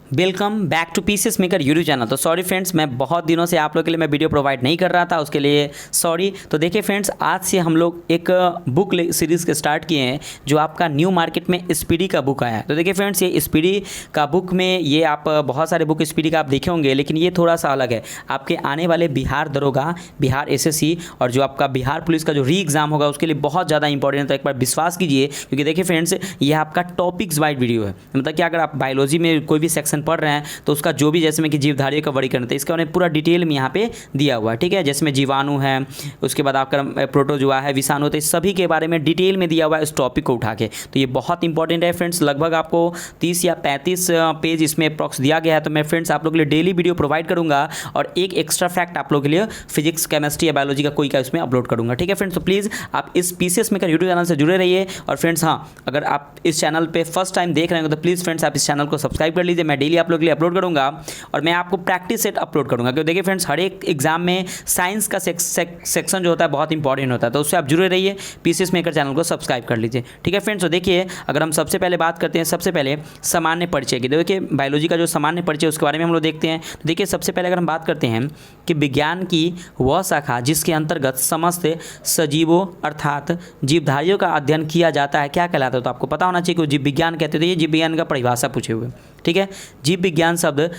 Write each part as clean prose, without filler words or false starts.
Welcome back to PCS maker YouTube channel. तो sorry friends, मैं बहुत दिनों से आप लोग के लिए मैं वीडियो प्रोवाइड नहीं कर रहा था, उसके लिए सॉरी। तो देखिए फ्रेंड्स, आज से हम लोग एक बुक सीरीज़ के स्टार्ट किए हैं जो आपका न्यू मार्केट में स्पीडी का बुक आया है। तो देखिए फ्रेंड्स, ये स्पीडी का बुक में ये आप बहुत सारे बुक स्पीडी का आप देखे होंगे, लेकिन ये थोड़ा सा अलग है। आपके आने वाले बिहार दरोगा, बिहार एसएससी और जो आपका बिहार पुलिस का जो री एग्ज़ाम होगा उसके लिए बहुत ज़्यादा इंपॉर्टेंट है। तो एक बार विश्वास कीजिए, क्योंकि देखिए फ्रेंड्स, ये आपका टॉपिक्स वाइड वीडियो है। मतलब कि अगर आप बायोलॉजी में कोई भी सेक्शन पढ़ रहे हैं तो उसका जो भी, जैसे में कि जीवधारियों का वर्गीकरण था, इसके बारे में पूरा डिटेल में यहाँ पे दिया हुआ है। ठीक है, जैसे में जीवाणु है, उसके बाद आपका प्रोटोजुआ है, विषाणु, तो इस सभी के बारे में डिटेल में दिया हुआ है इस टॉपिक को उठा के। तो ये बहुत इंपॉर्टेंट है फ्रेंड्स। लगभग आपको 30 या 35 पेज इसमें अप्रॉक्स दिया गया है। तो मैं फ्रेंड्स आप लोग के लिए डेली वीडियो प्रोवाइड करूँगा और एक एक्स्ट्रा फैक्ट आप लोग के लिए फिजिक्स, केमिस्ट्री या बायोलॉजी का कोई का इसमें अपलोड करूँगा। ठीक है फ्रेंड्स, तो प्लीज़ आप इस पीसीएस मेकर यूट्यूब चैनल से जुड़े रहिए। और फ्रेंड्स हाँ, अगर आप इस चैनल पर फर्स्ट टाइम देख रहे हैं तो प्लीज़ फ्रेंड्स आप इस चैनल को सब्सक्राइब कर लीजिए। मैं डेली आप लोग के लिए अपलोड करूँगा और मैं आपको प्रैक्टिस सेट अपलोड करूंगा। क्योंकि देखिए फ्रेंड्स, हर एक एग्जाम में साइंस का सेक्शन जो होता है बहुत इंपॉर्टेंट होता है, तो उससे आप जुड़े रहिए। पीसीएस मेकर चैनल को सब्सक्राइब कर लीजिए। ठीक है फ्रेंड्स, तो देखिए अगर हम सबसे पहले बात करते हैं, सबसे पहले सामान्य परिचय की। देखिए बायोलॉजी का जो सामान्य परिचय उसके बारे में हम लोग देखते हैं। तो देखिए सबसे पहले अगर हम बात करते हैं कि विज्ञान की वह शाखा जिसके अंतर्गत समस्त सजीवों अर्थात जीवधारियों का अध्ययन किया जाता है क्या कहलाता है। तो आपको पता होना चाहिए कि जीव विज्ञान कहते हैं। तो ये जीव विज्ञान का परिभाषा पूछे हुए। ठीक है, जीव विज्ञान शब्द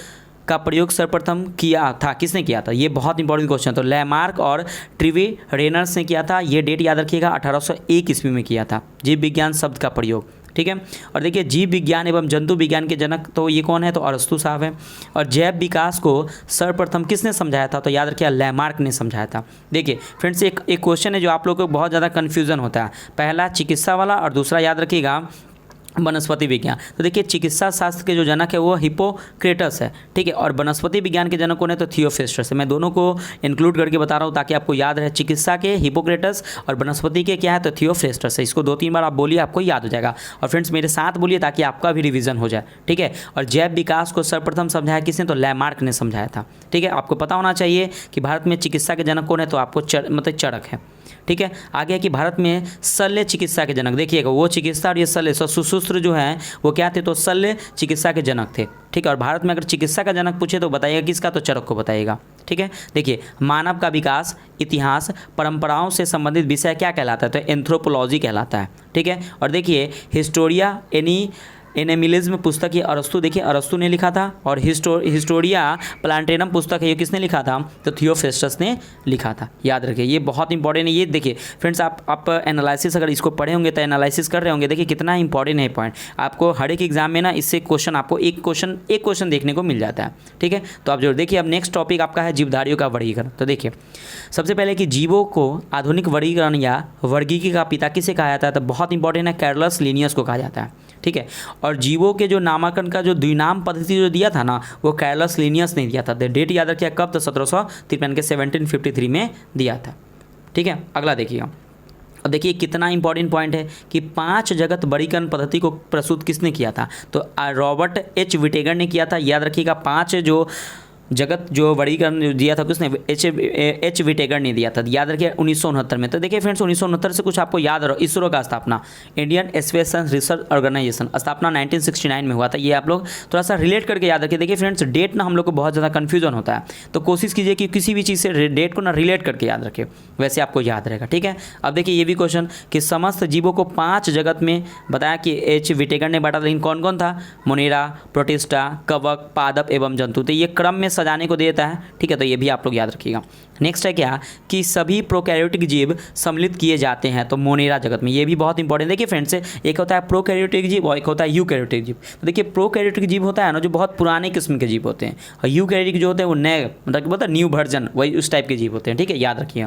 का प्रयोग सर्वप्रथम किया था, किसने किया था, ये बहुत इंपॉर्टेंट क्वेश्चन। तो लैमार्क और ट्रिवी रेनर्स ने किया था। ये डेट याद रखिएगा, 1801 ईस्वी में किया था जीव विज्ञान शब्द का प्रयोग। ठीक है, और देखिए जीव विज्ञान एवं जंतु विज्ञान के जनक तो ये कौन है, तो अरस्तु साहब है। और जैव विकास को सर्वप्रथम किसने समझाया था, तो याद रखिए लैमार्क ने समझाया था। देखिए फ्रेंड्स, एक क्वेश्चन है जो आप लोगों को बहुत ज़्यादा कन्फ्यूजन होता है। पहला चिकित्सा वाला और दूसरा याद रखिएगा वनस्पति विज्ञान। तो देखिए चिकित्सा शास्त्र के जो जनक है वो हिप्पोक्रेटस है। ठीक है, और वनस्पति विज्ञान के जनक कौन है, तो थियोफ्रेस्टस है। मैं दोनों को इंक्लूड करके बता रहा हूँ ताकि आपको याद रहे। चिकित्सा के हिप्पोक्रेटस और वनस्पति के क्या है, तो थियोफ्रेस्टस है। इसको 2-3 बार आप बोलिए, आपको याद हो जाएगा। और फ्रेंड्स मेरे साथ बोलिए ताकि आपका भी रिविजन हो जाए। ठीक है, और जैव विकास को सर्वप्रथम समझाया किसने, तो लैमार्क ने समझाया था। ठीक है, आपको पता होना चाहिए कि भारत में चिकित्सा के जनक कौन है, तो आपको मतलब चरक है। ठीक है, आगे है कि भारत में शल्य चिकित्सा के जनक, देखिएगा वो चिकित्सा और ये शल्य सुश्रुत जो हैं वो क्या थे, तो शल्य चिकित्सा के जनक थे। ठीक है, और भारत में अगर चिकित्सा का जनक पूछे तो बताइएगा किसका, तो चरक को बताइएगा। ठीक है, देखिए मानव का विकास, इतिहास, परंपराओं से संबंधित विषय क्या कहलाता है, तो एंथ्रोपोलॉजी कहलाता है। ठीक है, और देखिए हिस्टोरिया एनिमिलिज्म पुस्तक ये अरस्तु, देखिए अरस्तु ने लिखा था। और हिस्टोरिया प्लांटेनम पुस्तक है, ये किसने लिखा था, तो थियोफ्रेस्टस ने लिखा था। याद रखिए ये बहुत इंपॉर्टेंट है। ये देखिए फ्रेंड्स, आप एनालिसिस अगर इसको पढ़े होंगे तो एनालिसिस कर रहे होंगे, देखिए कितना इंपॉर्टेंट है पॉइंट। आपको हर एक एग्जाम में ना इससे क्वेश्चन, आपको एक क्वेश्चन देखने को मिल जाता है। ठीक है, तो आप जरूर देखिए। अब नेक्स्ट टॉपिक आपका है जीवधारियों का वर्गीकरण। तो देखिए सबसे पहले कि जीवों को आधुनिक वर्गीकरण या वर्गीकी का पिता किसे कहा जाता है, तो बहुत इंपॉर्टेंट है, कैरलस लिनियस को कहा जाता है। ठीक है, और जीवों के जो नामांकन का जो द्विनाम पद्धति जो दिया था ना, वो कैरलस लिनियस ने दिया था। डेट याद रखिए कब, तो 1753 के 1753 में दिया था। ठीक है, अगला देखिए। अब देखिए कितना इंपॉर्टेंट पॉइंट है कि 5 जगत वर्गीकरण पद्धति को प्रस्तुत किसने किया था, तो रॉबर्ट एच विटेगर ने किया था। याद रखिएगा 5 जो जगत जो वर्गीकरण दिया था किसने, एच विटेगर ने दिया था। याद रखिए 1969 में। तो देखिए फ्रेंड्स 1969 से कुछ आपको याद रहो, इसरो का स्थापना, इंडियन स्पेस रिसर्च ऑर्गेनाइजेशन, स्थापना 1969 में हुआ था। ये आप लोग थोड़ा सा रिलेट करके याद रखिए। देखिए फ्रेंड्स डेट ना हम लोग को बहुत ज़्यादा कन्फ्यूजन होता है, तो कोशिश कीजिए कि किसी भी चीज़ से डेट को ना रिलेट करके याद रखें, वैसे आपको याद रहेगा। ठीक है, अब देखिए ये भी क्वेश्चन कि समस्त जीवों को 5 जगत में बताया कि एच विटेगर ने बांटा था, लेकिन कौन कौन था, मोनेरा, प्रोटिस्टा, कवक, पादप एवं जंतु। तो ये क्रम में सजाने को देता है। ठीक है, तो ये भी आप लोग याद रखिएगा। नेक्स्ट है क्या कि सभी प्रोकैरियोटिक जीव सम्मिलित किए जाते हैं, तो मोनेरा जगत में। ये भी बहुत इंपॉर्टेंट। देखिए फ्रेंड्स, एक होता है प्रोकैरियोटिक जीव और एक होता है यूकैरियोटिक जीव। तो देखिए प्रोकैरियोटिक जीव होता है ना जो बहुत पुराने किस्म के जीव होते हैं, और यूकैरियोटिक जो होते हैं वो नए, मतलब बोलते हैं न्यू वर्जन, वही उस टाइप के जीव होते हैं। ठीक है, याद रखिए।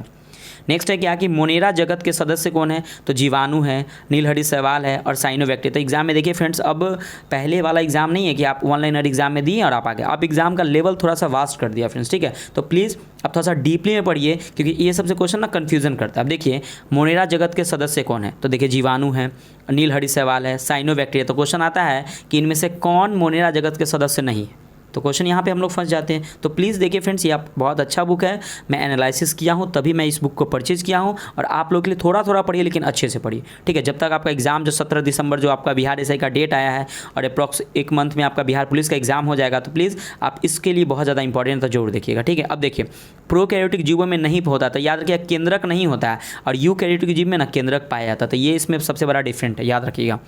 नेक्स्ट है क्या कि मोनेरा जगत के सदस्य कौन है, तो जीवाणु है, नीलहरी शैवाल है और साइनोबैक्टीरिया। तो एग्जाम में देखिए फ्रेंड्स, अब पहले वाला एग्जाम नहीं है कि आप वन लाइनर एग्जाम में दिए और आप आ गए। आप एग्जाम का लेवल थोड़ा सा वास्ट कर दिया फ्रेंड्स। ठीक है, तो प्लीज़ आप थोड़ा सा डीपली में पढ़िए, क्योंकि ये सबसे क्वेश्चन ना कन्फ्यूजन करता है। अब देखिए मोनेरा जगत के सदस्य कौन है, तो देखिए जीवाणु है, नीलहरी शैवाल है, साइनोबैक्टीरिया। तो क्वेश्चन आता है कि इनमें से कौन मोनेरा जगत के सदस्य नहीं है। तो क्वेश्चन यहाँ पे हम लोग फंस जाते हैं। तो प्लीज़ देखिए फ्रेंड्स, ये आप बहुत अच्छा बुक है, मैं एनालिसिस किया हूँ तभी मैं इस बुक को परचेज़ किया हूँ, और आप लोग के लिए थोड़ा थोड़ा पढ़िए लेकिन अच्छे से पढ़िए, ठीक है। जब तक आपका एग्जाम जो 17 दिसंबर जो आपका बिहार एसआई का डेट आया है और अप्रॉक्स 1 मंथ में आपका बिहार पुलिस का एग्जाम हो जाएगा, तो प्लीज़ आप इसके लिए बहुत ज़्यादा इंपॉर्टेंट था, जरूर देखिएगा, ठीक है। अब देखिए, प्रोकैरियोटिक जीवों में नहीं होता, तो याद रखिएगा केंद्रक नहीं होता है, और यूकैरियोटिक जीव में ना केंद्रक पाया जाता है। तो ये इसमें सबसे बड़ा डिफरेंट है, याद रखिएगा,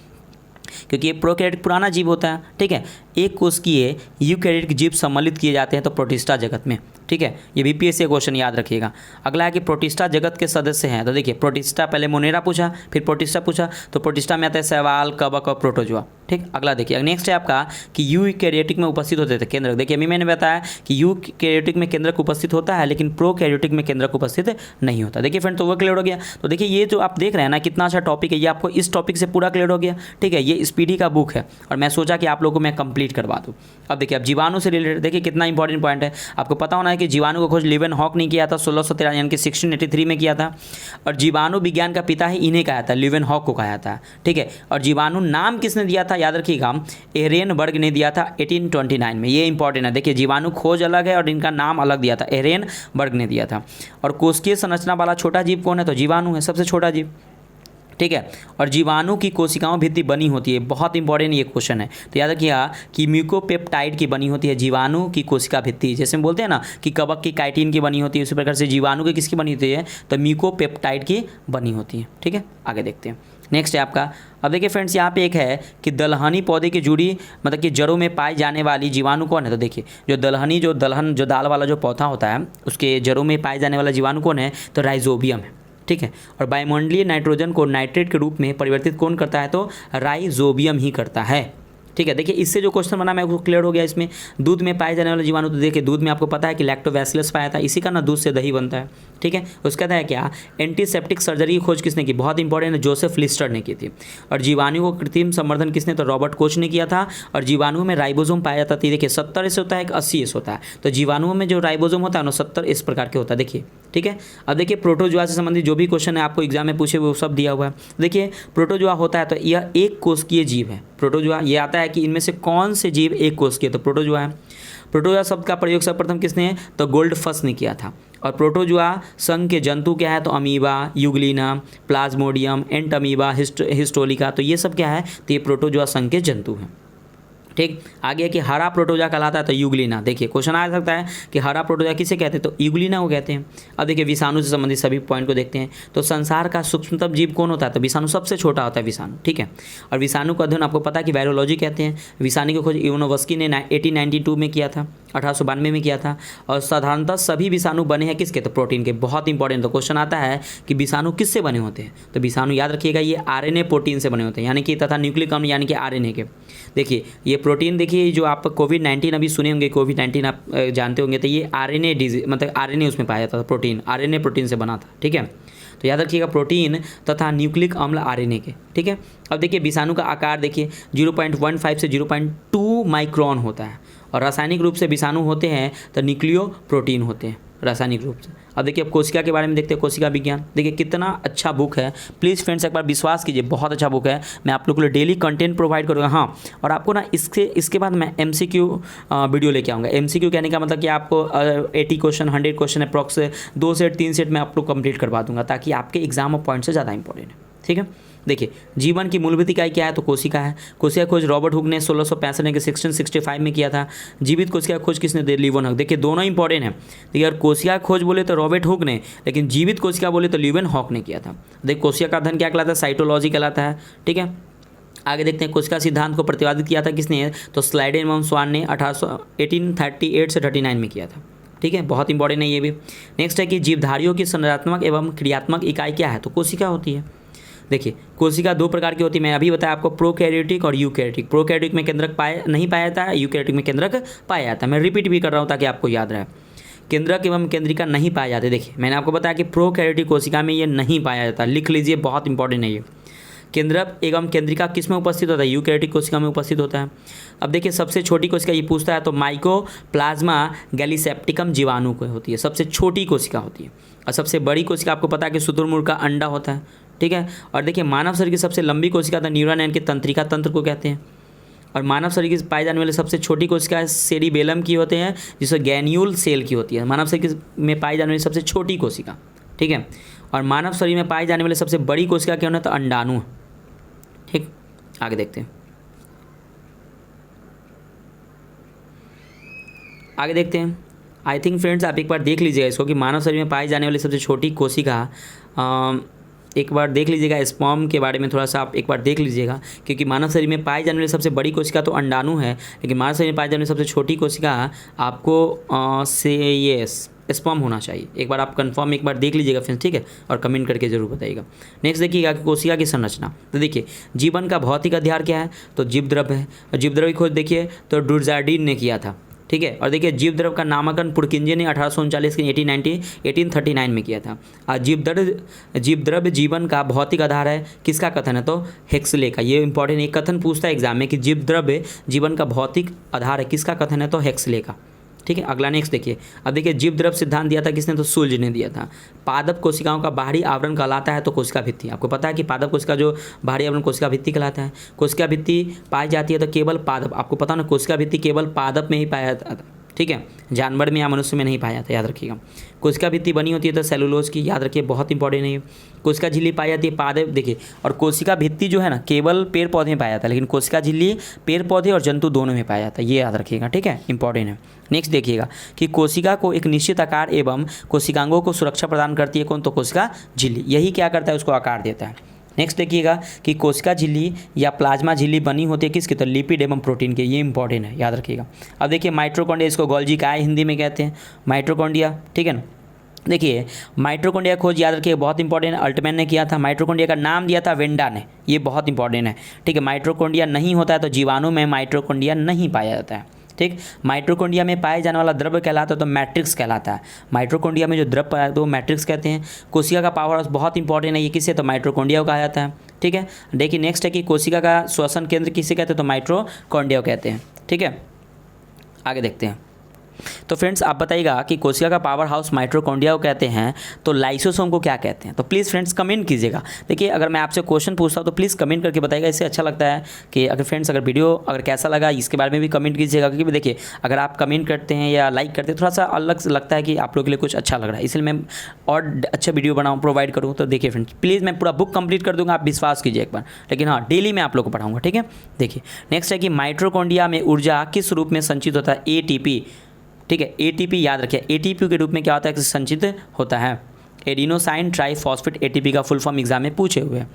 क्योंकि ये प्रोकैरियोटिक पुराना जीव होता है, ठीक है। एक कोशिकीय यूकैरियोटिक जीव सम्मिलित किए जाते हैं तो प्रोटिस्टा जगत में, ठीक है। ये भी पीएससी क्वेश्चन याद रखिएगा। अगला है कि प्रोटिस्टा जगत के सदस्य हैं, तो देखिए प्रोटिस्टा, पहले मोनेरा पूछा, फिर प्रोटिस्टा पूछा, तो प्रोटिस्टा में आता है शैवाल, कवक और प्रोटोजोआ, ठीक। अगला देखिए, नेक्स्ट है आपका कि यूकैरियोटिक में उपस्थित होते थे केंद्रक। देखिए अभी मैंने बताया कि यूकैरियोटिक में केंद्रक उपस्थित होता है, लेकिन प्रोकैरियोटिक में केंद्रक उपस्थित नहीं होता। देखिए फ्रेंड, तो वो क्लियर हो गया। तो देखिए ये जो आप देख रहे हैं ना, कितना अच्छा टॉपिक है, ये आपको इस टॉपिक से पूरा क्लियर हो गया, ठीक है। ये स्पीडी का बुक है और मैं सोचा कि आप लोगों को मैं कंप्लीट करवा दूँ। अब देखिए, अब जीवाणु से रिलेटेड देखिए कितना इंपॉर्टेंट पॉइंट है। आपको पता होना है कि जीवाणु को खोज लीवेनहॉक ने किया था 1613 यानी कि 1683 में किया था, और जीवाणु विज्ञान का पिता ही इन्हें कहा था, लीवेनहॉक को कहा था, ठीक है। और जीवाणु नाम किसने दिया था, याद रखिएगा, एरेनबर्ग ने दिया था 1829 में। ये इंपॉर्टेंट है, देखिए जीवाणु खोज अलग है और इनका नाम अलग दिया था, एरेनबर्ग ने दिया था। और कोशिकीय संरचना वाला छोटा जीव कौन है, तो जीवाणु है, सबसे छोटा जीव, ठीक है। और जीवाणु की कोशिकाओं भित्ति बनी होती है, बहुत इंपॉर्टेंट ये क्वेश्चन है, तो याद रखिएगा कि म्यूकोपेप्टाइड की बनी होती है जीवाणु की कोशिका भित्ति। जैसे हम बोलते हैं ना कि कवक की काइटिन की बनी होती है, उसी प्रकार से जीवाणु की किसकी बनी होती है, तो म्यूकोपेप्टाइड की बनी होती है, ठीक है। आगे देखते हैं, नेक्स्ट है आपका, अब देखिए फ्रेंड्स, यहाँ पे एक है कि दलहनी पौधे की जुड़ी मतलब कि जड़ों में पाई जाने वाली जीवाणु कौन है, तो देखिए जो दलहनी जो दलहन जो दाल वाला जो पौधा होता है उसके जड़ों में पाए जाने वाला जीवाणु कौन है, तो राइजोबियम है, ठीक है। और वायुमंडलीय नाइट्रोजन को नाइट्रेट के रूप में परिवर्तित कौन करता है, तो राइजोबियम ही करता है, ठीक है। देखिए इससे जो क्वेश्चन बना मैं वो क्लियर हो गया। इसमें दूध में पाए जाने वाले जीवाणु, तो देखिए दूध में आपको पता है कि लैक्टोबैसिलस पाया था, इसी का ना दूध से दही बनता है, ठीक है। उसका है क्या, एंटीसेप्टिक सर्जरी की खोज किसने की, बहुत इंपॉर्टेंट है, जोसेफ लिस्टर ने की थी। और जीवाणु को कृत्रिम संवर्धन किसने, तो रॉबर्ट कोच ने किया था। और जीवाणु में राइबोसोम पाया जाता था, देखिए 70 एस होता है, 80 एस होता है, तो जीवाणुओं में जो राइबोसोम होता है ना 70 इस प्रकार के होता है, देखिए, ठीक है। अब देखिए प्रोटोजोआ से संबंधित जो भी क्वेश्चन है आपको एग्जाम में पूछे वो सब दिया हुआ है। देखिए प्रोटोजोआ होता है तो यह एक कोशिकीय जीव है। प्रोटोजोआ ये आता है कि इनमें से कौन से जीव एक कोशिकीय, तो प्रोटोजोआ है। प्रोटोजोआ शब्द का प्रयोग सर्वप्रथम किसने, तो गोल्डफस ने किया था। और प्रोटोजोआ संघ के जंतु क्या है, तो अमीबा, यूग्लिना, प्लाज्मोडियम, एंट अमीबा, हिस्टोलिका, तो ये सब क्या है, तो ये प्रोटोजोआ संघ के जंतु हैं, ठीक। आगे कि हरा प्रोटोजोआ कहलाता है, तो यूग्लिना। देखिए क्वेश्चन आ सकता है कि हरा प्रोटोजोआ किसे कहते हैं, तो यूग्लिना को कहते हैं। अब देखिए विषाणु से संबंधित सभी पॉइंट को देखते हैं। तो संसार का सूक्ष्मतम जीव कौन होता है, तो विषाणु सबसे छोटा होता है, विषाणु, ठीक है। और विषाणु का अध्ययन आपको पता है कि वायरोलॉजी कहते हैं। विषाणु की खोज इवानोव्स्की ने 1892 में किया था, 1892 में किया था। और साधारणतः सभी विषाणु बने हैं किसके, तो प्रोटीन के। बहुत इंपॉर्टेंट, तो क्वेश्चन आता है कि विषाणु किससे बने होते हैं, तो विषाणु याद रखिएगा ये आरएनए प्रोटीन से बने होते हैं, यानी कि तथा न्यूक्लिक अम्ल यानी कि आरएनए के। देखिए ये प्रोटीन, देखिए जो आप कोविड-19 अभी सुने होंगे, कोविड-19 आप जानते होंगे, तो ये आरएनए डिजीज मतलब आरएनए उसमें पाया जाता था, प्रोटीन आरएनए प्रोटीन से बना था, ठीक है। तो याद रखिएगा प्रोटीन तथा न्यूक्लिक अम्ल आरएनए के, ठीक है। अब देखिए विषाणु का आकार देखिए 0.15 से 0.2 माइक्रोन होता है। और रासायनिक रूप से विषाणु होते हैं तो न्यूक्लियो प्रोटीन होते हैं रासायनिक रूप से। अब देखिए अब कोशिका के बारे में देखते हैं, कोशिका विज्ञान। देखिए कितना अच्छा बुक है, प्लीज़ फ्रेंड्स एक बार विश्वास कीजिए, बहुत अच्छा बुक है। मैं आप लोग के लिए डेली कंटेंट प्रोवाइड करूँगा। हाँ, और आपको ना इसके बाद मैं MCQ वीडियो लेके आऊँगा। MCQ कहने का मतलब कि आपको 80 question 100 question approx 2 set 3 set मैं आप लोग कंप्लीट करवा दूँगा, ताकि आपके एग्जाम ऑफ पॉइंट से ज़्यादा इंपॉर्टेंट है, ठीक है। देखिए जीवन की मूलभूत इकाई क्या है, तो कोशिका है। कोशिका खोज रॉबर्ट हुक ने 1665 के 1665 में किया था। जीवित कोशिका खोज किसने, दे लीवेनहॉक। देखिए दोनों इंपॉर्टेंट है। देखिए अगर कोशिका खोज बोले तो रॉबर्ट हुक ने, लेकिन जीवित कोशिका बोले तो लीवेनहॉक ने किया था। देखिए कोशिका का अध्ययन क्या कहलाता है, साइटोलॉजी कहलाता है, ठीक है। आगे देखते हैं कोशिका सिद्धांत को प्रतिपादित किया था किसने, तो स्लाइडेन एवं स्वान ने 1838 से 39 में किया था, ठीक है। बहुत इंपॉर्टेंट है ये भी। नेक्स्ट है कि जीवधारियों की संरचनात्मक एवं क्रियात्मक इकाई क्या है, तो कोशिका होती है। देखिए कोशिका दो प्रकार की होती है, मैं अभी बताया आपको, प्रोकैरियोटिक और यूकैरियोटिक। प्रोकैरियोटिक में केंद्रक नहीं पाया जाता है, यूकैरियोटिक में केंद्रक पाया जाता है। मैं रिपीट भी कर रहा हूँ ताकि आपको याद रहे। केंद्रक एवं केंद्रिका नहीं पाए जाते। देखिए मैंने आपको बताया कि प्रोकैरियोटिक कोशिका में ये नहीं पाया जाता, लिख लीजिए, बहुत इंपॉर्टेंट है ये। केंद्रक एवं केंद्रिका किस में उपस्थित होता है, यूकैरियोटिक कोशिका में उपस्थित होता है। अब देखिए सबसे छोटी कोशिका ये पूछता है, तो माइकोप्लाज्मा गैलीसेप्टिकम जीवाणु को होती है, सबसे छोटी कोशिका होती है। और सबसे बड़ी कोशिका आपको पता है कि शुतुरमुर्ग का अंडा होता है, ठीक है। और देखिए मानव शरीर की सबसे लंबी कोशिका था न्यूरॉन यानी कि तंत्रिका तंत्र को कहते हैं। और मानव शरीर की पाई जाने वाली सबसे छोटी कोशिका सेरिबेलम की होते हैं, जिसमें गैन्यूल सेल की होती है। मानव शरीर में पाई जाने वाली सबसे छोटी कोशिका, ठीक है। और मानव शरीर में पाई जाने वाली सबसे बड़ी कोशिका क्या होना है, तो अंडाणु, ठीक। आगे देखते हैं, आगे देखते हैं। आई थिंक फ्रेंड्स आप एक बार देख लीजिएगा इसको कि मानव शरीर में पाई जाने वाली सबसे छोटी कोशिका, एक बार देख लीजिएगा स्पर्म के बारे में थोड़ा सा आप एक बार देख लीजिएगा, क्योंकि मानव शरीर में पाई जाने वाली सबसे बड़ी कोशिका तो अंडाणु है, लेकिन मानव शरीर में पाई जाने वाली सबसे छोटी कोशिका आपको स्पर्म होना चाहिए। एक बार आप कंफर्म एक बार देख लीजिएगा फ्रेंड्स, ठीक है, और कमेंट करके जरूर बताइएगा। नेक्स्ट देखिएगा कि कोशिका की संरचना। तो देखिए जीवन का भौतिक आधार क्या है, तो जीवद्रव्य है। और जीवद्रव्य की खोज देखिए तो डुर्जार्डीन ने किया था, ठीक है। और देखिए जीवद्रव्य का नामकरण पुरकिंजे ने 1839 के 1839 में किया था। और जीवद्रव्य जीवन का भौतिक आधार है, किसका कथन है, तो हेक्सले का। ये इंपॉर्टेंट एक कथन पूछता है एग्जाम में कि जीवद्रव्य जीवन का भौतिक आधार है, किसका कथन है, तो हेक्सले का, ठीक है। अगला नेक्स्ट देखिए, अब देखिए जीवद्रव्य सिद्धांत दिया था किसने, तो सुल्ज ने दिया था। पादप कोशिकाओं का बाहरी आवरण कहलाता है तो कोशिका भित्ति। आपको पता है कि पादप कोशिका जो बाहरी आवरण कोशिका भित्ति कहलाता है। कोशिका भित्ति पाई जाती है तो केवल पादप, आपको पता ना कोशिका भित्ति केवल पादप में ही पाया जाता है, ठीक है, जानवर में या मनुष्य में नहीं पाया जाता, याद रखिएगा। कोशिका भित्ति बनी होती है तो सेलुलोज की, याद रखिए, बहुत इंपॉर्टेंट है ये। कोशिका झिल्ली पाई जाती है पादप, देखिए, और कोशिका भित्ति जो है ना केवल पेड़ पौधे में पाया जाता है, लेकिन कोशिका झिल्ली पेड़ पौधे और जंतु दोनों में पाया जाता है, ये याद रखिएगा, ठीक है, इंपॉर्टेंट है। नेक्स्ट देखिएगा कि कोशिका को एक निश्चित आकार एवं कोशिकांगों को सुरक्षा प्रदान करती है कौन, तो कोशिका झिल्ली। यही क्या करता है, उसको आकार देता है। नेक्स्ट देखिएगा कि कोशिका झिल्ली या प्लाज्मा झिल्ली बनी होती है किसकी, तो लिपिड एवं प्रोटीन के, ये इंपॉर्टेंट है, याद रखिएगा। अब देखिए माइटोकॉन्ड्रिया, इसको गोल्जी काय हिंदी में कहते हैं, माइटोकॉन्ड्रिया, ठीक है ना। देखिए माइटोकॉन्ड्रिया खोज याद रखिए, बहुत इंपॉर्टेंट है, अल्टमैन ने किया था। माइटोकॉन्ड्रिया का नाम दिया था वेंडा ने, ये बहुत इंपॉर्टेंट है, ठीक है। माइटोकॉन्ड्रिया नहीं होता है तो जीवाणु में माइटोकॉन्ड्रिया नहीं पाया जाता है, ठीक। माइटोकॉन्ड्रिया में पाए जाने वाला द्रव्य कहलाता है तो मैट्रिक्स कहलाता है। माइटोकॉन्ड्रिया में जो द्रव्य पाया तो वो मैट्रिक्स कहते हैं। कोशिका का पावर हाउस बहुत इंपॉर्टेंट है, ये किसे, तो माइटोकॉन्ड्रिया को कहा जाता है, ठीक है। देखिए नेक्स्ट है कि कोशिका का श्वसन केंद्र किसे कहते हैं, तो माइटोकॉन्ड्रिया कहते हैं, ठीक है। आगे देखते हैं। तो फ्रेंड्स आप बताइएगा कि कोशिका का पावर हाउस माइटोकॉन्ड्रिया को कहते हैं तो लाइसोसोम को क्या कहते हैं, तो प्लीज़ फ्रेंड्स कमेंट कीजिएगा। देखिए अगर मैं आपसे क्वेश्चन पूछता हूँ तो प्लीज़ कमेंट करके बताइएगा, इससे अच्छा लगता है कि अगर फ्रेंड्स अगर वीडियो अगर कैसा लगा इसके बारे में भी कमेंट कीजिएगा, क्योंकि देखिए अगर आप कमेंट करते हैं या लाइक करते हैं थोड़ा सा अलग लगता है कि आप लोगों के लिए कुछ अच्छा लग रहा है, इसलिए मैं और अच्छा वीडियो बनाऊँ प्रोवाइड करूँ। तो देखिए फ्रेंड्स प्लीज़ मैं पूरा बुक कंप्लीट कर दूँगा, आप विश्वास कीजिए एक बार, लेकिन हाँ डेली मैं आप लोग को पढ़ाऊँगा, ठीक है। देखिए नेक्स्ट है कि माइटोकॉन्ड्रिया में ऊर्जा किस रूप में संचित होता है, ATP, ठीक है। ATP याद रखिए, ATP के रूप में क्या होता है, संचित होता है। एडिनोसाइन ट्राइफॉस्फेट ATP का फुल फॉर्म एग्जाम में पूछे हुए हैं।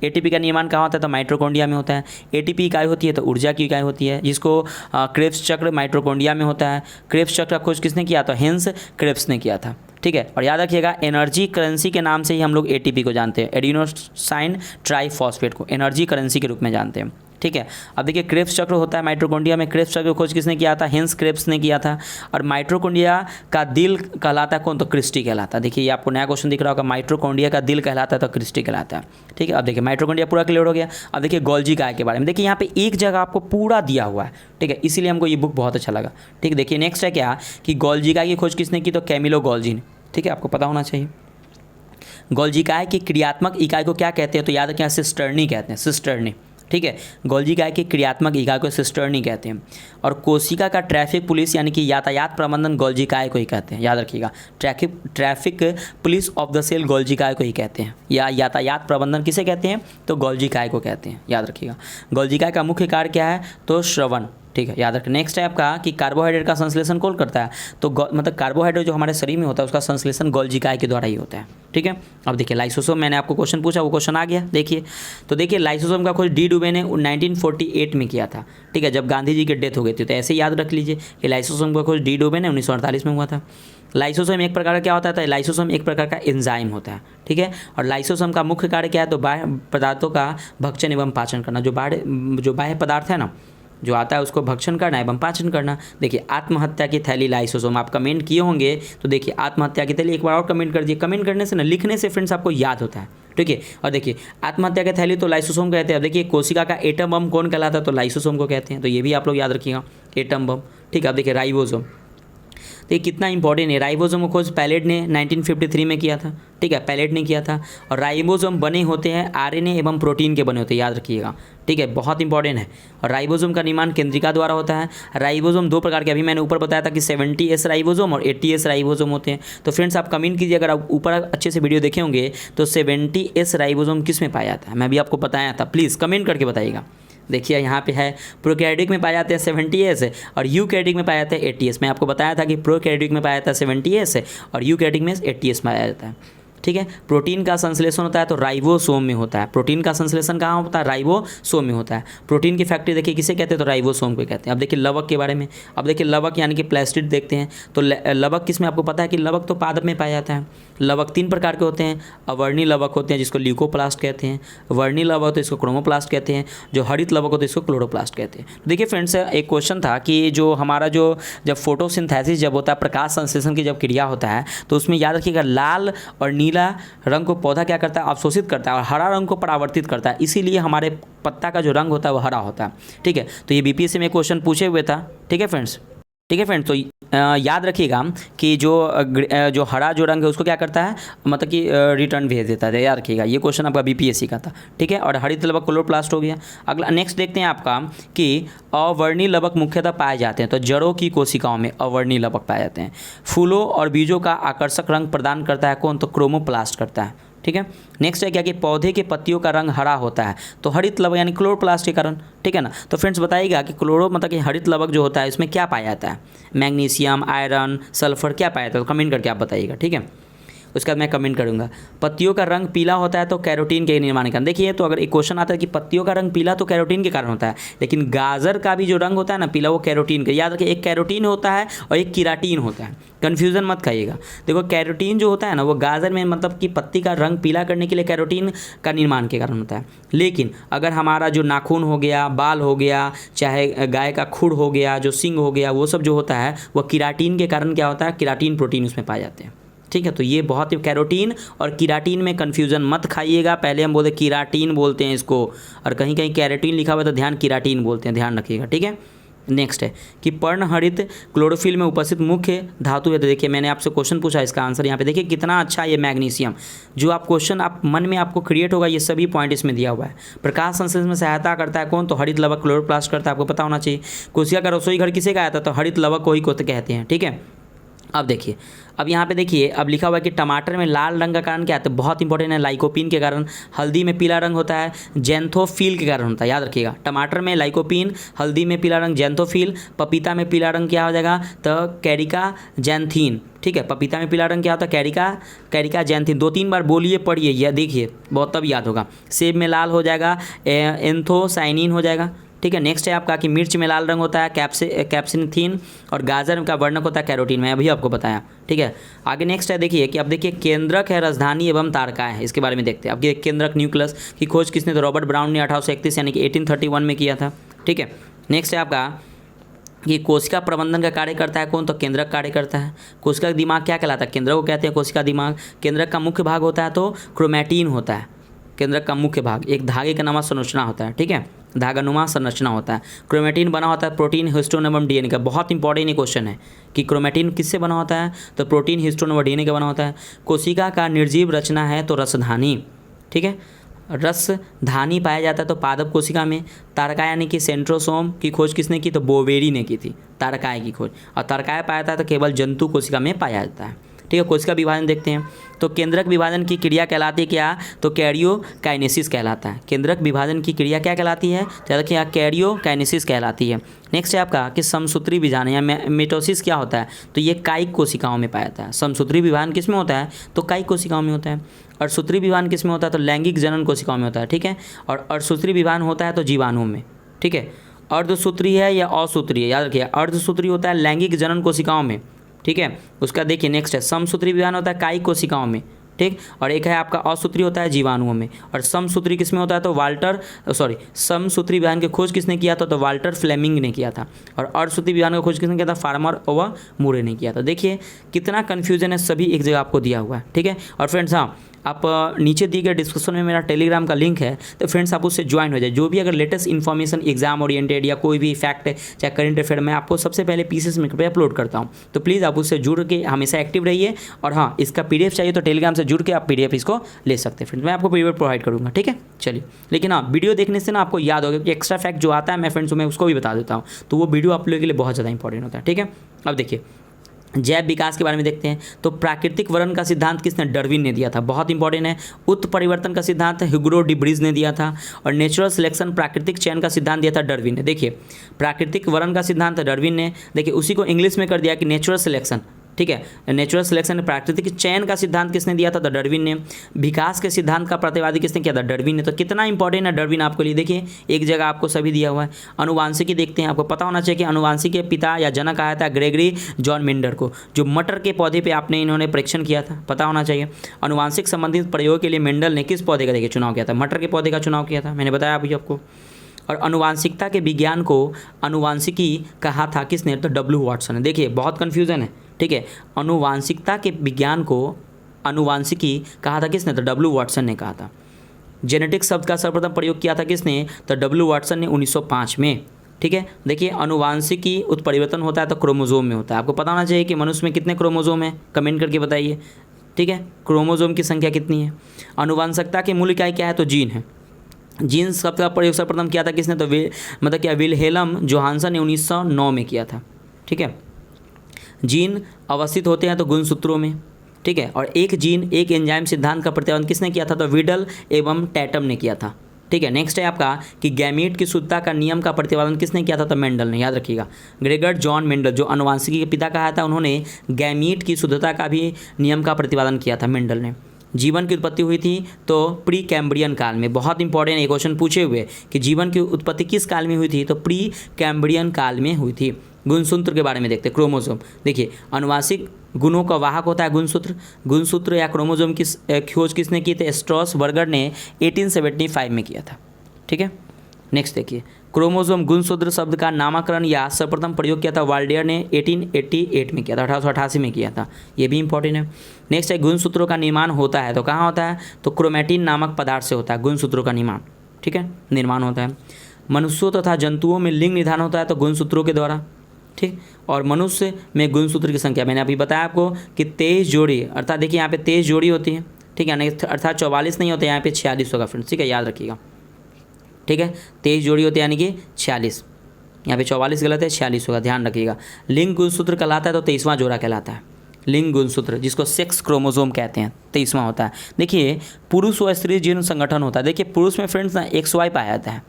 ATP का निर्माण कहाँ होता है, तो माइटोकॉन्ड्रिया में होता है। ATP इकाई होती है तो ऊर्जा की इकाई होती है, जिसको क्रेब्स चक्र माइटोकॉन्ड्रिया में होता है। क्रेब्स चक्र का खोज किसने किया, तो हेंस क्रेब्स ने किया था, ठीक है। और याद रखिएगा एनर्जी करेंसी के नाम से ही हम लोग ATP को जानते हैं, एडिनोसाइन ट्राइफॉस्फेट को एनर्जी करेंसी के रूप में जानते हैं, ठीक है। अब देखिए क्रेब्स चक्र होता है माइटोकॉन्ड्रिया में, क्रेब्स चक्र की खोज किसने किया था, हेंस क्रेब्स ने किया था। और माइटोकॉन्ड्रिया का दिल कहलाता है कौन, तो क्रिस्टी कहलाता है। देखिए ये आपको नया क्वेश्चन दिख रहा होगा, माइटोकॉन्ड्रिया का दिल कहलाता है तो क्रिस्टी कहलाता है, ठीक है। अब देखिए माइटोकॉन्ड्रिया पूरा क्लियर हो गया। अब देखिए गोल्जी काय के बारे में, देखिए यहाँ पे एक जगह आपको पूरा दिया हुआ है, ठीक है, इसीलिए हमको ये बुक बहुत अच्छा लगा, ठीक है। देखिए नेक्स्ट है क्या कि गोल्जी काय की खोज किसने की, तो कैमिलो गोल्जी ने, ठीक है, आपको पता होना चाहिए। गोल्जी काय की क्रियात्मक इकाई को क्या कहते हैं, तो याद रखें सिस्टर्नी कहते हैं, सिस्टर्नी, ठीक है। गोल्जी काय की क्रियात्मक इकाई को सिस्टर्नी कहते हैं। और कोशिका का ट्रैफिक पुलिस यानी कि यातायात प्रबंधन गोल्जी काय को ही कहते हैं, याद रखिएगा। Traffic police of the cell Golgi काय को ही कहते हैं, या यातायात प्रबंधन किसे कहते हैं, तो गोल्जी काय को कहते हैं, याद रखिएगा। गोल्जी काय का मुख्य कार्य क्या है, तो श्रवण, ठीक है, याद रखें। नेक्स्ट है आपका कि कार्बोहाइड्रेट का संश्लेषण कौन करता है, तो मतलब कार्बोहाइड्रेट जो हमारे शरीर में होता है उसका संश्लेषण गोल्जी काय के द्वारा ही होता है, ठीक है। अब देखिए लाइसोसोम, मैंने आपको क्वेश्चन पूछा वो क्वेश्चन आ गया, देखिए। तो देखिए लाइसोसोम का खोज डी डुबे ने 1948 में किया था, ठीक है, जब गांधी जी की डेथ हो गई थी। तो ऐसे याद रख लीजिए कि लाइसोसोम का खोज डी डुबे ने 1948 में हुआ था। लाइसोसोम एक प्रकार का क्या होता है, लाइसोसोम एक प्रकार का एंजाइम होता है, ठीक है। और लाइसोसोम का मुख्य कार्य क्या है, तो बाह्य पदार्थों का भक्षण एवं पाचन करना। जो बाह्य पदार्थ है ना जो आता है उसको भक्षण करना एवं पाचन करना। देखिए आत्महत्या की थैली लाइसोसोम, आप कमेंट किए होंगे तो देखिए आत्महत्या की थैली एक बार और कमेंट कर दिए। कमेंट करने से ना, लिखने से फ्रेंड्स आपको याद होता है, ठीक है। और देखिए आत्महत्या की थैली तो लाइसोसोम कहते हैं। देखिए कोशिका का एटम बम कौन कहलाता है, तो लाइसोसोम को कहते हैं, तो ये भी आप लोग याद रखिएगा, एटम बम, ठीक है। अब देखिए राइबोसोम, तो ये कितना इंपॉर्टेंट है। राइबोसोम की खोज पैलेट ने 1953 में किया था, ठीक है, पैलेट ने किया था। और राइबोसोम बने होते हैं आरएनए एवं प्रोटीन के बने होते हैं, याद रखिएगा, ठीक है, बहुत इंपॉर्टेंट है। और राइबोसोम का निर्माण केंद्रिका द्वारा होता है। राइबोसोम दो प्रकार के, अभी मैंने ऊपर बताया था कि 70S राइबोसोम और 80S राइबोसोम होते हैं। तो फ्रेंड्स आप कमेंट कीजिए, अगर आप ऊपर अच्छे से वीडियो देखे होंगे तो 70S राइबोसोम किस में पाया जाता है, मैं भी आपको बताया था, प्लीज़ कमेंट करके बताइएगा। देखिए यहाँ पे है, प्रोकैरियोटिक में पाए जाते हैं 70S और यूकैरियोटिक में पाया जाता है 80S। मैं आपको बताया था कि प्रोकैरियोटिक में पाया जाता है 70S और यूकैरियोटिक में 80S पाया जाता है, ठीक है। प्रोटीन का संश्लेषण होता है तो राइबोसोम में होता है। प्रोटीन का संश्लेषण कहाँ होता है, राइबोसोम में होता है। प्रोटीन की फैक्ट्री देखिए किसे कहते हैं, तो राइबोसोम को कहते हैं। अब देखिए लवक के बारे में, अब देखिए लवक यानी कि प्लास्टिड देखते हैं। तो लवक किस में, आपको पता है कि लवक तो पादप में पाया जाता है। लवक 3 प्रकार के होते हैं। अवर्णी लवक होते हैं जिसको ल्यूकोप्लास्ट कहते हैं, वर्णी लवक होते हैं इसको क्रोमोप्लास्ट कहते हैं, जो हरित लवक होते हैं इसको क्लोरोप्लास्ट कहते हैं। देखिए फ्रेंड्स, एक क्वेश्चन था कि जो हमारा जब फोटोसिंथेसिस जब होता है, प्रकाश संश्लेषण की जब क्रिया होता है, तो उसमें याद रखिएगा लाल और नीला रंग को पौधा क्या करता है, अवशोषित करता है, और हरा रंग को परावर्तित करता है। इसीलिए हमारे पत्ता का जो रंग होता है वो हरा होता है, ठीक है। तो ये बीपीएससी में क्वेश्चन पूछे हुए था, ठीक है फ्रेंड्स, ठीक है फ्रेंड्स। तो याद रखिएगा कि जो हरा जो रंग है उसको क्या करता है, मतलब कि रिटर्न भेज देता है, याद रखिएगा। ये क्वेश्चन आपका बीपीएससी का था, ठीक है। और हरित लवक क्लोरोप्लास्ट हो गया। अगला नेक्स्ट देखते हैं आपका कि अवर्णी लवक मुख्यतः पाए जाते हैं, तो जड़ों की कोशिकाओं में अवर्णी लवक पाए जाते हैं। फूलों और बीजों का आकर्षक रंग प्रदान करता है कौन, तो क्रोमोप्लास्ट करता है, ठीक है। नेक्स्ट है क्या कि पौधे के पत्तियों का रंग हरा होता है, तो हरित लवक यानी क्लोरोप्लास्ट के कारण, ठीक है ना। तो फ्रेंड्स बताइएगा कि क्लोरो मतलब कि हरित लवक जो होता है इसमें क्या पाया जाता है, मैग्नीशियम, आयरन, सल्फर, क्या पाया जाता है, तो कमेंट करके आप बताइएगा, ठीक है। उसके बाद मैं कमेंट करूंगा। पत्तियों का रंग पीला होता है तो कैरोटीन के निर्माण के कारण। देखिए तो अगर एक क्वेश्चन आता है कि पत्तियों का रंग पीला तो कैरोटीन के कारण होता है, लेकिन गाजर का भी जो रंग होता है ना पीला, वो कैरोटीन का, याद रखिए, एक कैरोटीन होता है और एक कीराटीन होता है, कन्फ्यूज़न मत खाइएगा। देखो कैरोटीन जो होता है ना वो गाजर में मतलब कि पत्ती का रंग पीला करने के लिए कैरोटीन का निर्माण के कारण होता है। लेकिन अगर हमारा जो नाखून हो गया, बाल हो गया, चाहे गाय का खुर हो गया, जो सींग हो गया, वो सब जो होता है वो कीराटीन के कारण क्या होता है, कीराटीन प्रोटीन उसमें पाए जाते हैं, ठीक है। तो ये बहुत ही, कैरोटीन और कीराटीन में कन्फ्यूज़न मत खाइएगा। पहले हम बोलते कीराटीन बोलते हैं इसको, और कहीं कहीं कैरोटीन लिखा हुआ है तो ध्यान कीराटीन बोलते हैं, ध्यान रखिएगा, ठीक है। नेक्स्ट है कि पर्णहरित क्लोरोफिल में उपस्थित मुख्य धातु है। तो देखिए मैंने आपसे क्वेश्चन पूछा, इसका आंसर यहाँ पे देखिए कितना अच्छा ये मैग्नीशियम, जो आप क्वेश्चन आप मन में आपको क्रिएट होगा, ये सभी पॉइंट इसमें दिया हुआ है। प्रकाश संश्लेषण में सहायता करता है कौन, तो हरित लवक क्लोरोप्लास्ट करता है, आपको पता होना चाहिए। कोशिका का रसोई घर किसे कहा था, तो हरित लवक को ही कहते हैं, ठीक है। अब देखिए, अब यहाँ पे देखिए, अब लिखा हुआ है कि टमाटर में लाल रंग का कारण क्या है, तो बहुत इंपॉर्टेंट है, लाइकोपीन के कारण। हल्दी में पीला रंग होता है, जेंथोफिल के कारण होता है, याद रखिएगा। टमाटर में लाइकोपीन, हल्दी में पीला रंग जेंथोफिल, पपीता में पीला रंग क्या हो जाएगा, तो कैरिका जैंथीन, ठीक है। पपीता में पीला रंग क्या होता है, कैरिका जैंथीन। 2-3 बार बोलिए, पढ़िए, यह देखिए बहुत तब याद होगा। सेब में लाल हो जाएगा, एंथोसाइनिन हो जाएगा, ठीक है। नेक्स्ट है आपका कि मिर्च में लाल रंग होता है, कैप्सिथीन, और गाजर का वर्णक होता है कैरोटीन, मैं अभी आपको बताया, ठीक है। आगे नेक्स्ट है देखिए कि अब देखिए केंद्रक है, राजधानी एवं तारकाएं है, इसके बारे में देखते हैं। अब ये केंद्रक न्यूक्लियस की खोज किसने, तो रॉबर्ट ब्राउन ने 1831 यानी कि 1831 में किया था, ठीक है। नेक्स्ट है आपका कि कोशिका प्रबंधन का कार्य करता है कौन, तो केंद्रक कार्य करता है। कोशिका दिमाग क्या कहलाता है, केंद्रक को कहते हैं कोशिका दिमाग। केंद्रक का मुख्य भाग होता है तो क्रोमैटिन होता है। केंद्रक का मुख्य भाग एक धागे का नुमा संरचना होता है, ठीक है, धागानुमा संरचना होता है। क्रोमैटिन बना होता है प्रोटीन, हिस्टोन एवं डीएनए का। बहुत इंपॉर्टेंट क्वेश्चन है कि क्रोमैटिन किससे बना होता है, तो प्रोटीन, हिस्टोन एवं डीएनए का बना होता है। कोशिका का निर्जीव रचना है तो रसधानी, ठीक है, रसधानी पाया जाता है तो पादप कोशिका में। तारकाय यानी कि सेंट्रोसोम की खोज किसने की, तो बोवेरी ने की थी तारकाय की खोज। और तारकाय पाया जाता है तो केवल जंतु कोशिका में पाया जाता है, ठीक है। कोशिका विभाजन देखते हैं तो केंद्रक विभाजन की क्रिया कहलाती है क्या, तो कैरियोकाइनेसिस कहलाता है। केंद्रक विभाजन की क्रिया क्या कहलाती है, तो देखिए कैरियोकाइनेसिस कहलाती है। नेक्स्ट है आपका कि समसूत्री विभाजन या मिटोसिस क्या होता है, तो ये कायिक कोशिकाओं में पाया जाता है। समसूत्री विभाजन किस में होता है, तो कायिक कोशिकाओं में होता है। अर्धसूत्री विभाजन किस में होता है, तो लैंगिक जनन कोशिकाओं में होता है, ठीक है। और अर्धसूत्री विभाजन होता है तो जीवाणुओं में, ठीक है। अर्धसूत्री है या असूत्री है, याद रखिए, अर्धसूत्री होता है लैंगिक जनन कोशिकाओं में, ठीक है। उसका देखिए नेक्स्ट है समसूत्री विभाजन होता है कायिक कोशिकाओं में, ठीक। और एक है आपका असूत्री होता है जीवाणुओं में। और समसूत्री किस में होता है, तो समसूत्री विभाजन की खोज किसने किया था, तो वाल्टर फ्लेमिंग ने किया था। और अर्धसूत्री विभाजन की खोज किसने किया था, फार्मर व मूरे ने किया था। देखिए कितना कन्फ्यूजन है, सभी एक जगह आपको दिया हुआ है, ठीक है। और फ्रेंड्स हाँ, आप नीचे दिए गए डिस्क्रिप्शन में मेरा टेलीग्राम का लिंक है, तो फ्रेंड्स आप उससे ज्वाइन हो जाए। जो भी अगर लेटेस्ट इन्फॉर्मेशन एग्जाम ओरिएंटेड या कोई भी फैक्ट है चाहे करंट अफेयर में आपको सबसे पहले पीसीएस मेकर पे अपलोड करता हूँ। तो प्लीज़ आप उससे जुड़ के हमेशा एक्टिव रहिए। और हाँ, इसका पीडीएफ चाहिए तो टेलीग्राम से जुड़ के आप पीडीएफ इसको ले सकते हैं फ्रेंड्स, मैं आपको पीडीएफ प्रोवाइड करूँगा, ठीक है। चलिए, लेकिन हाँ, वीडियो देखने से ना आपको याद होगा कि एक्स्ट्रा फैक्ट जो आता है मैं फ्रेंड्स मैं उसको भी बता देता हूँ, तो वो वीडियो आप लोगों के लिए बहुत ज़्यादा इंपॉर्टेंट होता है, ठीक है। अब देखिए जैव विकास के बारे में देखते हैं। तो प्राकृतिक वर्ण का सिद्धांत किसने? डार्विन ने दिया था, बहुत इंपॉर्टेंट है। उत्परिवर्तन का सिद्धांत ह्यूगो डी ब्रीज ने दिया था। और नेचुरल सिलेक्शन प्राकृतिक चयन का सिद्धांत दिया था डार्विन ने। देखिए प्राकृतिक वर्ण का सिद्धांत डार्विन ने, देखिए उसी को इंग्लिश में कर दिया कि नेचुरल सिलेक्शन, ठीक है। नेचुरल सिलेक्शन प्राकृतिक चयन का सिद्धांत किसने दिया था? तो डार्विन ने। विकास के सिद्धांत का प्रतिवादी किसने किया था? डार्विन ने। तो कितना इंपॉर्टेंट है डार्विन आपके लिए, देखिए एक जगह आपको सभी दिया हुआ है। अनुवांशिकी देखते हैं, आपको पता होना चाहिए कि अनुवांशिकी के पिता या जनक आया था ग्रेगरी जॉन मेंडल को, जो मटर के पौधे पे आपने इन्होंने परीक्षण किया था, पता होना चाहिए। अनुवांशिक संबंधित प्रयोग के लिए मेंडल ने किस पौधे का देखिए चुनाव किया था? मटर के पौधे का चुनाव किया था, मैंने बताया अभी आपको। और अनुवांशिकता के विज्ञान को अनुवांशिकी कहा था किसने? तो डब्ल्यू वाटसन ने। देखिए बहुत कन्फ्यूजन है, ठीक है। अनुवांशिकता के विज्ञान को अनुवांशिकी कहा था किसने? तो डब्ल्यू वाटसन ने कहा था। जेनेटिक्स शब्द का सर्वप्रथम प्रयोग किया था किसने? तो डब्ल्यू वाटसन ने 1905 में, ठीक है। देखिए अनुवांशिकी उत्परिवर्तन होता है तो क्रोमोजोम में होता है। आपको पता होना चाहिए कि मनुष्य में कितने क्रोमोजोम हैं, कमेंट करके बताइए, ठीक है। क्रोमोजोम की संख्या कितनी है? अनुवांशिकता की मूल इकाई क्या है? तो जीन है। जीन शब्द का प्रयोग सर्वप्रथम किया था किसने? तो मतलब क्या विल्हेल्म जोहानसन ने 1909 में किया था, ठीक है। जीन अवस्थित होते हैं तो गुणसूत्रों में, ठीक है। और एक जीन एक एंजाइम सिद्धांत का प्रतिपादन किसने किया था? तो विडल एवं टैटम ने किया था, ठीक है। नेक्स्ट है आपका कि गैमीट की शुद्धता का नियम का प्रतिपादन किसने किया था? तो मेंडल ने, याद रखिएगा। ग्रेगर जॉन मेंडल जो अनुवांशिकी के पिता कहा था, उन्होंने गैमीट की शुद्धता का भी नियम का प्रतिपादन किया था, मेंडल ने। जीवन की उत्पत्ति हुई थी तो प्री कैम्ब्रियन काल में, बहुत इंपॉर्टेंट एक क्वेश्चन पूछे हुए कि जीवन की उत्पत्ति किस काल में हुई थी? तो प्री कैम्ब्रियन काल में हुई थी। गुणसूत्र के बारे में देखते हैं, क्रोमोसोम। देखिए अनुवांशिक गुणों का वाहक होता है गुणसूत्र। गुणसूत्र या क्रोमोसोम की खोज किसने की थी? स्ट्रॉसबर्गर ने 1875 में किया था, ठीक है। नेक्स्ट देखिए क्रोमोसोम गुणसूत्र शब्द का नामकरण या सर्वप्रथम प्रयोग किया था वाल्डियर ने 1888 में किया था, 1888 में किया था, ये भी इंपॉर्टेंट है। नेक्स्ट है गुणसूत्रों का निर्माण होता है तो कहाँ होता है? तो क्रोमैटिन नामक पदार्थ से होता है गुणसूत्रों का निर्माण, ठीक है, निर्माण होता है। मनुष्यों तथा जंतुओं में लिंग निर्धारण होता है तो गुणसूत्रों के द्वारा, ठीक। और मनुष्य में गुणसूत्र की संख्या मैंने अभी बताया आपको कि 23 जोड़ी, अर्थात देखिए यहाँ पे 23 जोड़ी होती है, ठीक है, यानी अर्थात 44 नहीं होते, यहाँ पे 46 होगा फ्रेंड्स, ठीक है, याद रखिएगा, ठीक है। 23 जोड़ी होती है यानी कि 46, यहाँ पे 44 गलत है, 46 होगा, ध्यान रखिएगा। लिंग गुणसूत्र कहलाता है तो 23वां जोड़ा कहलाता है लिंग गुणसूत्र, जिसको सेक्स क्रोमोसोम कहते हैं, 23वां होता है। देखिए पुरुष व स्त्री जीन संगठन होता है। देखिए पुरुष में फ्रेंड्स ना XY पाया जाता है,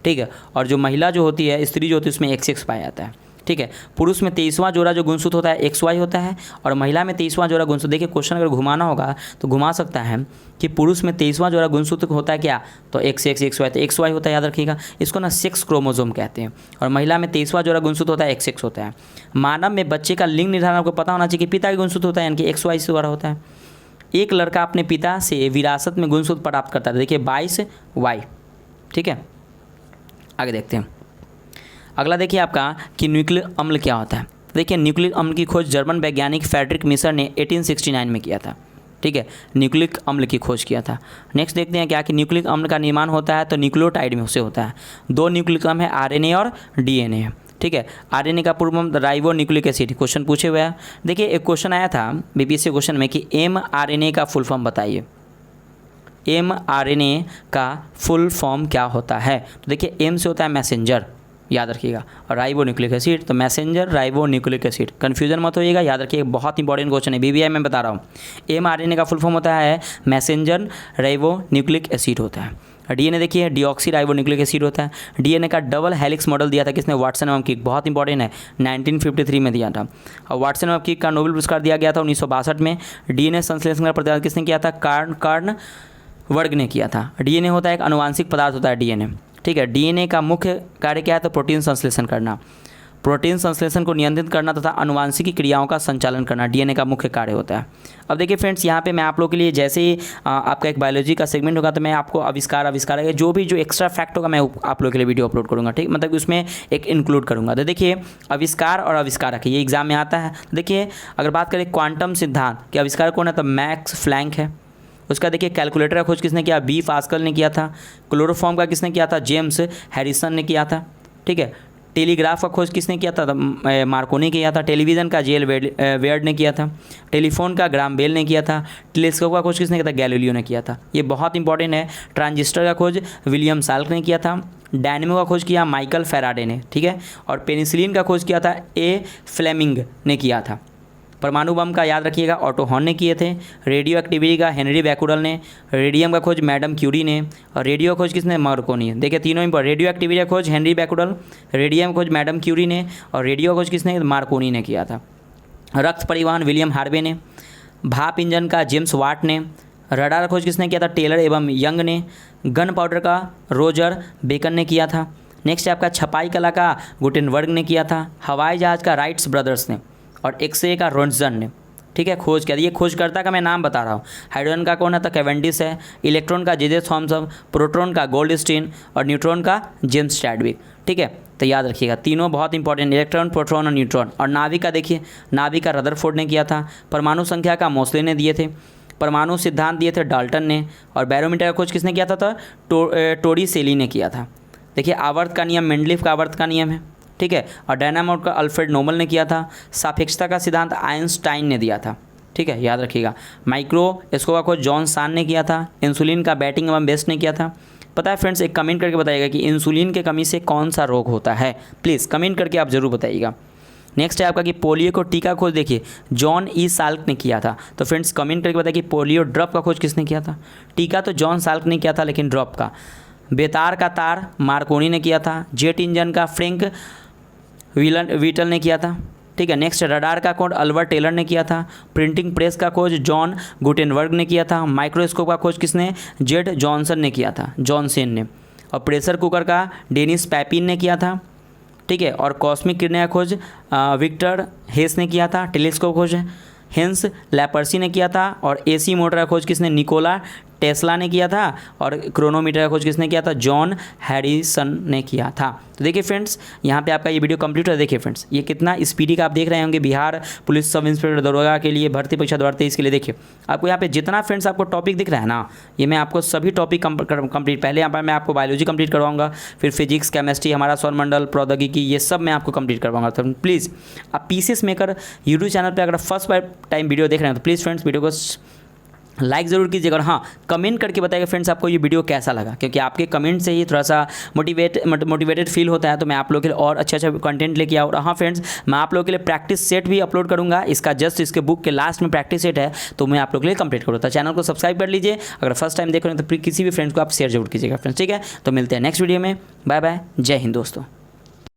ठीक है, और जो महिला जो होती है, स्त्री जो होती है, उसमें XX पाया जाता है, ठीक है। पुरुष में 23वां जोड़ा जो गुणसूत्र होता है XY होता है और महिला में 23वां जोड़ा गुणसूत्र। देखिए क्वेश्चन अगर घुमाना होगा तो घुमा सकता है कि पुरुष में 23वां जोड़ा गुणसूत्र होता है क्या? तो XX XY, तो XY होता है, याद रखिएगा। इसको ना सेक्स क्रोमोसोम कहते हैं। और महिला में 23वां जोड़ा गुणसूत्र होता है XX होता है। मानव में बच्चे का लिंग निर्धारण आपको पता होना चाहिए कि पिता का गुणसूत्र होता है, यानी कि XY से द्वारा होता है। एक लड़का अपने पिता से विरासत में गुणसूत्र प्राप्त करता है, देखिए 22Y, ठीक है। आगे देखते हैं अगला, देखिए आपका कि न्यूक्लिक अम्ल क्या होता है। देखिए न्यूक्लिक अम्ल की खोज जर्मन वैज्ञानिक फ्रेडरिक मिशर ने 1869 में किया था, ठीक है, न्यूक्लिक अम्ल की खोज किया था। नेक्स्ट देखते हैं क्या कि न्यूक्लिक अम्ल का निर्माण होता है तो न्यूक्लियोटाइड में से होता है। 2 न्यूक्लिक अम्ल है, RNA और DNA है, ठीक है। RNA का पूर्व नाम राइबो न्यूक्लिक एसिड, क्वेश्चन पूछे हुए हैं। देखिए एक क्वेश्चन आया था BPSC क्वेश्चन में कि mRNA का फुल फॉर्म बताइए, mRNA का फुल फॉर्म क्या होता है? तो देखिए M से होता है मैसेंजर, याद रखिएगा, और राइबो न्यूक्लिक एसिड, तो messenger ribo nucleic acid, confusion मत होइएगा, याद रखिए, बहुत इंपॉर्टेंट क्वेश्चन है, BBI में बता रहा हूँ। mRNA का फुल फॉर्म होता है मैसेंजर राइबो न्यूक्लिक एसिड होता है। DNA देखिए डीऑक्सी राइबो न्यूक्लिक एसिड होता है। DNA का डबल हेलिक्स मॉडल दिया था किसने? वाटसन एवं किक, बहुत इंपॉर्टेंट है, 1953 में दिया था। और वाटसन एवं किक का नोबेल पुरस्कार दिया गया था 1962 में। DNA संश्लेषण का प्रतिपादन किसने किया था? कार्ल वर्ग ने किया था। DNA होता है एक आनुवांशिक पदार्थ होता है DNA, ठीक है। DNA का मुख्य कार्य क्या है? तो प्रोटीन संश्लेषण करना, प्रोटीन संश्लेषण को नियंत्रित करना तथा आनुवांशिक क्रियाओं का संचालन करना DNA का मुख्य कार्य होता है। अब देखिए फ्रेंड्स यहाँ पे मैं आप लोगों के लिए जैसे ही आपका एक बायोलॉजी का सेगमेंट होगा तो मैं आपको आविष्कार जो एक्स्ट्रा फैक्ट होगा मैं आप लोगों के लिए वीडियो अपलोड करूँगा, ठीक, मतलब उसमें एक इंक्लूड करूँगा। तो देखिए आविष्कार और आविष्कारक ये एग्जाम में आता है। देखिए अगर बात करें क्वांटम सिद्धांत के आविष्कार कौन है तो मैक्स प्लैंक है। उसका देखिए कैलकुलेटर का खोज किसने किया, बी पास्कल ने किया था। क्लोरोफॉर्म का किसने किया था, जेम्स हैरिसन ने किया था। ठीक है, टेलीग्राफ का खोज किसने किया था, मार्कोनी किया था। टेलीविज़न का जेल वेयर्ड ने किया था। टेलीफोन का ग्राम बेल ने किया था। टेलीस्कोप का खोज किसने किया था, गैलीलियो ने किया था। ये बहुत इंपॉर्टेंट है। ट्रांजिस्टर का खोज विलियम साल्क ने किया था। डायनेमो का खोज किया माइकल फैराडे ने। ठीक है, और पेनिसिलिन का खोज किया था ए फ्लेमिंग ने किया था। परमाणु बम का याद रखिएगा ऑटो हॉर्न ने किए थे। रेडियो एक्टिविटी का हेनरी बैकुरल ने। रेडियम का खोज मैडम क्यूरी ने। और रेडियो खोज किसने, मार्कोनी। देखिए तीनों इंपॉर्टेंट, रेडियो एक्टिविटी का खोज हेनरी बैकुरल, रेडियम खोज मैडम क्यूरी ने, और रेडियो खोज किसने, मार्कोनी ने किया था। रक्त परिवहन विलियम हार्वे ने। भाप इंजन का जेम्स वाट ने। रडार खोज किसने किया था, टेलर एवं यंग ने। गन पाउडर का रोजर बेकन ने किया था। नेक्स्ट है आपका छपाई कला का गुटेनबर्ग ने किया था। हवाई जहाज़ का राइट्स ब्रदर्स ने। और एक्सरे का रोन्टजन ने। ठीक है, खोज किया। ये खोजकर्ता का मैं नाम बता रहा हूँ। हाइड्रोजन का कौन है, तो कैवेंडिश है। इलेक्ट्रॉन का जे थॉमसन। प्रोटॉन का गोल्डस्टीन। और न्यूट्रॉन का जेम्स चैडविक। ठीक है, तो याद रखिएगा तीनों बहुत इंपॉर्टेंट, इलेक्ट्रॉन, प्रोटॉन और न्यूट्रॉन। और नाभिक का देखिए, नाभिक का रदरफोर्ड ने किया था। परमाणु संख्या का मोस्ले ने दिए थे। परमाणु सिद्धांत दिए थे डाल्टन ने। और बैरोमीटर का खोज किसने किया था, टोरिसेली ने किया था। देखिए आवर्त का नियम मेंडलीफ का आवर्त का नियम है। ठीक है, और डायनामोट का अल्फ्रेड नोबल ने किया था। सापेक्षता का सिद्धांत आइंस्टाइन ने दिया था। ठीक है, याद रखिएगा। माइक्रोस्कोप का खोज जॉन सान ने किया था। इंसुलिन का बैटिंग एवं बेस्ट ने किया था। पता है फ्रेंड्स, एक कमेंट करके बताइएगा कि इंसुलिन के कमी से कौन सा रोग होता है, प्लीज़ कमेंट करके आप ज़रूर बताइएगा। नेक्स्ट है आपका कि पोलियो को टीका खोज देखिए जॉन ई साल्क ने किया था। तो फ्रेंड्स कमेंट करके बताइए कि पोलियो ड्रॉप का खोज किसने किया था। टीका तो जॉन साल्क ने किया था, लेकिन ड्रॉप का, बेतार का तार मार्कोनी ने किया था। जेट इंजन का फ्रैंक वीटल ने किया था। ठीक है, नेक्स्ट रडार का खोज अल्बर्ट टेलर ने किया था। प्रिंटिंग प्रेस का खोज जॉन गुटेनबर्ग ने किया था। माइक्रोस्कोप का खोज किसने, जेड जॉनसन ने किया था, जॉनसन ने। और प्रेशर कुकर का डेनिस पैपिन ने किया था। ठीक है, और कॉस्मिक किरणें का खोज विक्टर हेस ने किया था। टेलीस्कोप खोज हेंस लैपर्सी ने किया था। और एसी मोटर का खोज किसने, निकोला टेस्ला ने किया था। और क्रोनोमीटर का खोज किसने किया था, जॉन हैरिसन ने किया था। तो देखिए फ्रेंड्स, यहाँ पे आपका ये वीडियो कंप्लीट है। देखिए फ्रेंड्स, ये कितना स्पीडी का आप देख रहे होंगे बिहार पुलिस सब इंस्पेक्टर दरोगा के लिए भर्ती परीक्षा 2023 के लिए। देखिए आपको यहाँ पे जितना फ्रेंड्स आपको टॉपिक दिख रहा है ना, ये मैं आपको सभी टॉपिक कंप्लीट, पहले यहाँ पर मैं आपको बायोलॉजी कंप्लीट करवाऊंगा, फिर फिजिक्स, केमिस्ट्री, हमारा सौरमंडल, प्रौद्योगिकी, ये सब मैं आपको कंप्लीट करवाऊंगा। तो प्लीज़ आप पीसीएस मेकर यूट्यूब चैनल पर अगर फर्स्ट टाइम वीडियो देख रहे हैं तो प्लीज़ फ्रेंड्स वीडियो को लाइक ज़रूर कीजिएगा। और हाँ, कमेंट करके बताइएगा फ्रेंड्स आपको ये वीडियो कैसा लगा, क्योंकि आपके कमेंट से ही थोड़ा सा मोटिवेटेड फील होता है। तो मैं आप लोगों के लिए और अच्छा कंटेंट लेके आऊँ। और हाँ फ्रेंड्स, मैं आप लोगों के लिए प्रैक्टिस सेट भी अपलोड करूँगा। इसका जस्ट इसके बुक के लास्ट में प्रैक्टिस सेट है, तो मैं आप लोगों के लिए कंप्लीट करूँगा। तो चैनल को सब्सक्राइब कर लीजिए। अगर फर्स्ट टाइम देख रहे हैं तो किसी भी फ्रेंड्स को आप शेयर जरूर कीजिएगा फ्रेंड्स। ठीक है, तो मिलते हैं नेक्स्ट वीडियो में। बाय बाय, जय हिंद दोस्तों।